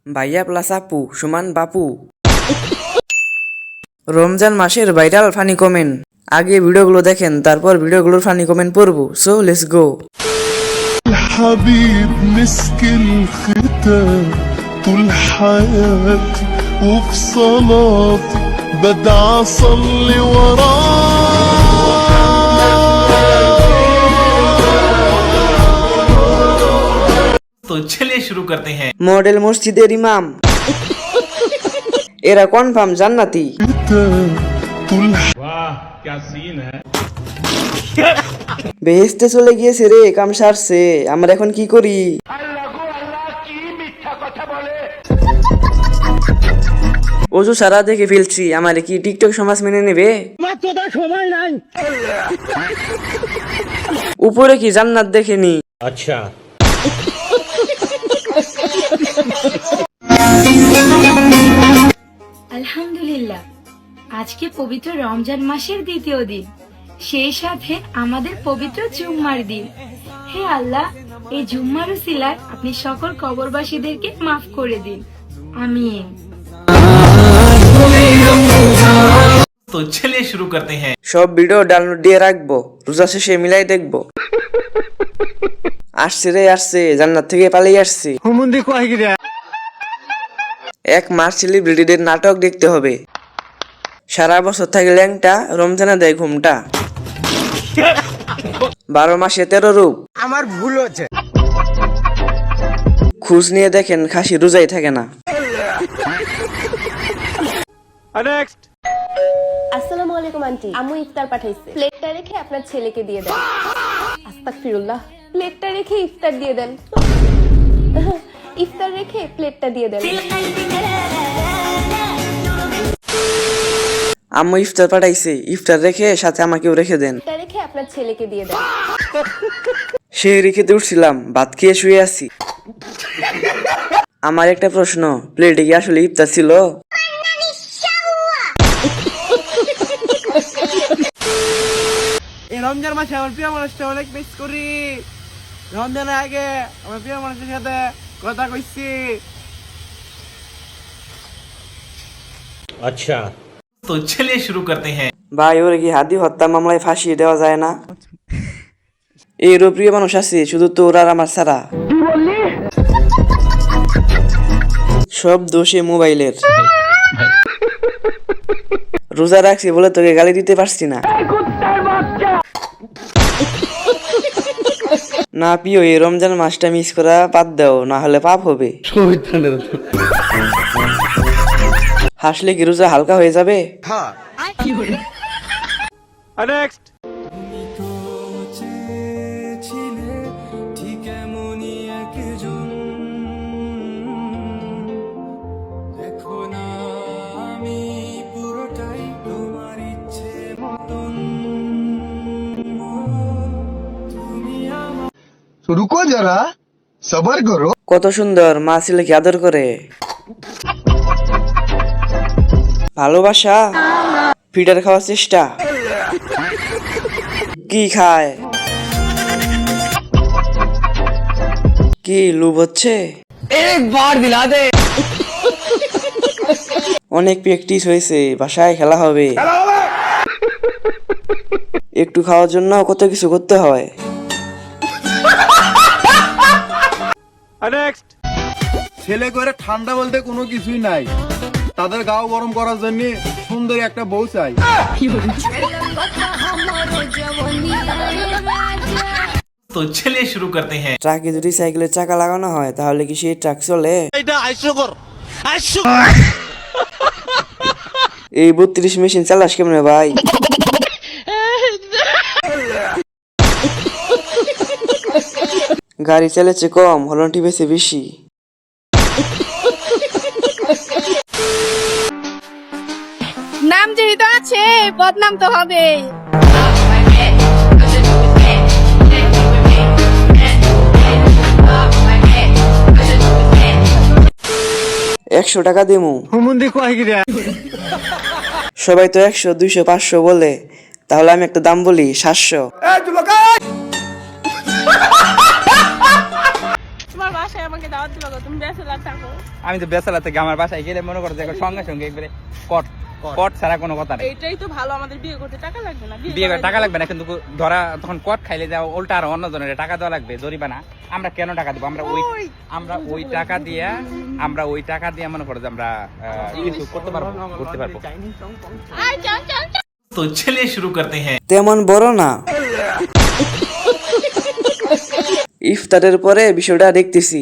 ভাইয়া প্লাস আপু সমান বাপু। রমজান মাসের ভাইরাল ফানি কমেন্ট। আগে ভিডিওগুলো দেখেন, তারপর ভিডিওগুলোর ফানি কমেন্ট পড়বো। So let's go. الحبيب مسك الختام طول حياتي وفي صلاتي بدعى اصلي तो चलिए शुरू करते हैं। মডেল মসজিদের ইমাম, এরা কনফার্ম জান্নাতি। طول বেহেশতে চলে গিয়েছে রে, কাম সারছে। আমরা এখন কি করি? অজু সারা দেখে ফেলছি, আমার কি টিকটক সমাজ মেনে নেবে? উপরে কি জান্নাত দেখেনি? अच्छा আলহামদুলিল্লাহ, আজকে পবিত্র রমজান মাসের দ্বিতীয় দিন, সেই সাথে আমাদের পবিত্র জুম্মার দিন। হে আল্লাহ, এই জুম্মার উসিলায় আপনি সকল কবরবাসীদেরকে মাফ করে দিন, আমিন। तो चलिए शुरू करते हैं। সব ভিডিও ডাউনলোড দিয়ে রাখবো, রোজা শেষে মিলাই দেখবো। আসছে রে আসছে, জান্নাত থেকে পালিয়ে আসছি। 1 মাস সেলিব্রিটিদের নাটক দেখতে হবে। সারা বছর থাকে ল্যাংটা, রমজানে দেয় ঘুমটা। 12 মাসে 13 রূপ। আমার ভুল হচ্ছে। খোঁজ নিয়ে দেখেন, খাসি রোজাই থাকে না। আসসালামু আলাইকুম আন্টি, আম্মু ইফতার পাঠাইছে, প্লেটটা রেখে আপনার ছেলেকে দিয়ে দেন। আস্তাগফিরুল্লাহ, প্লেটটা রেখে ইফতার দিয়ে দেন। ইফতার রেখে প্লেটটা দিয়ে দেন। আম্মু ইফতার পাঠাইছে, ইফতার রেখে সাথে আমাকেও রেখে দেন। প্লেটটা রেখে আপনার ছেলেকে দিয়ে দেন। সেহরি খেতে উঠছিলাম, ভাত খেয়ে শুয়ে আছি। আমার একটা প্রশ্ন, প্লেটে কি আসলে ইফতার ছিল? এই রমজান মাসে আমার প্রিয় মানুষটা অনেক মিস করি। রমজানের আগে আমার প্রিয় মানুষের সাথে কথা কইছি। अच्छा तो चलिए शुरू करते हैं। ভাই, ওরে কি হাদি হত্যা মামলায় ফাঁসিয়ে দেওয়া যায় না? এরও প্রিয় মানুষ আছে, শুধু তোর আর আমার ছাড়া। সব দোষে মোবাইলের। রোজা রাখছি বলে তোকে গালি দিতে পারছি না। না প্রিয়, এই রমজান মাসটা মিস করা বাদ দাও, না হলে পাপ হবে। হাসলে কি রোজা হালকা হয়ে যাবে? रुको जरा सबर करो। কত সুন্দর মা ছেলেকে আদর করে। ভালোবাসা, ফিডার খাওয়ার চেষ্টা। কি খায়? কি লোভ হচ্ছে? অনেক প্র্যাকটিস হয়েছে, বাসায় খেলা হবে। একটু খাওয়ার জন্য কত কিছু করতে হয়। ছেলে করে ঠান্ডা বলতে কোনো কিছুই নাই, তাদের গাও গরম করার জন্য সুন্দর একটা বউ চাই। तो चलिए शुरू करते हैं। ট্রাকে যদি সাইকেলের চাকা লাগানো হয়, তাহলে কি সেই ট্রাক চলে? এই 32 মেশিন চালাস কেমনে ভাই? গাড়ি চালাচ্ছে কম, হলন টিপেছে বেশি। নাম যেহেতু আছে, বদনাম তো হবে। 100 টাকা দিমু। সবাই তো 100, 200, 500 বলে, তাহলে আমি একটা দাম বলি, 700। তোমার বাসায় আমাকে দাওয়াত দাওয়াত দিবা গো, তুমি ব্যাচেলার থাকো। আমি তো বেসালা থেকে আমার বাসায় গেলে মনে করো যে সঙ্গে সঙ্গে একবারে কট কট ছাড়া কোনো কথা নেই। এইটাই তো ভালো, আমাদের বিয়ে করতে টাকা লাগবে না। বিয়ে করে টাকা লাগবে না, কিন্তু ধরা তখন কট খাইলে যাও উল্টা আর অন্যজনের টাকা দেওয়া লাগবে, জরিমানা। আমরা কেন টাকা দেবো? আমরা ওই টাকা দিয়ে মনে করো যে আমরা কিছু করতে পারবো, করতে পারবো। तो चलिए शुरू करते हैं। তেমন বড় না। ইফতারের পরে বিষয়টা দেখতেছি।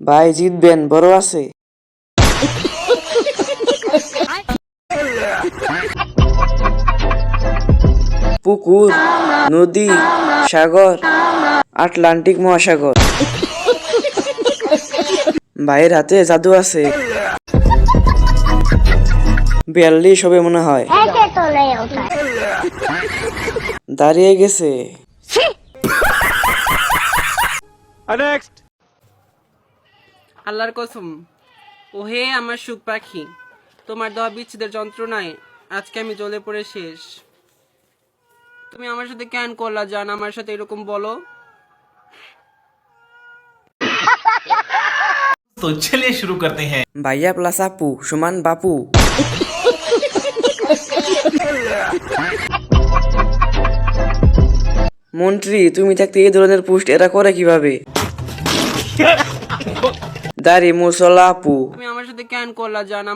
ভাই জিতবেন, বড় আছে। পুকুর, নদী, সাগর, আটলান্টিক মহাসাগর। ভাইয়ের হাতে জাদু আছে। 42 হবে মনে হয়। দাঁড়িয়ে গেছে। আল্লাহর কসম, ওহে আমার সুখ পাখি, তোমার দেওয়া বিচ্ছেদের যন্ত্রণায় আজকে আমি জ্বলে পড়ে শেষ। তুমি আমার সাথে কেন করলা জান? আমার সাথে এরকম বলো। तो चलिए शुरू करते हैं। ভাইয়া প্লাস আপু সমান বাপু। মন্ত্রী, তুমি থাকতে এই ধরনের পোস্ট এরা করে কিভাবে? দাড়ি মুসলা আপু। তুমি আমার সাথে কেন করলা জান?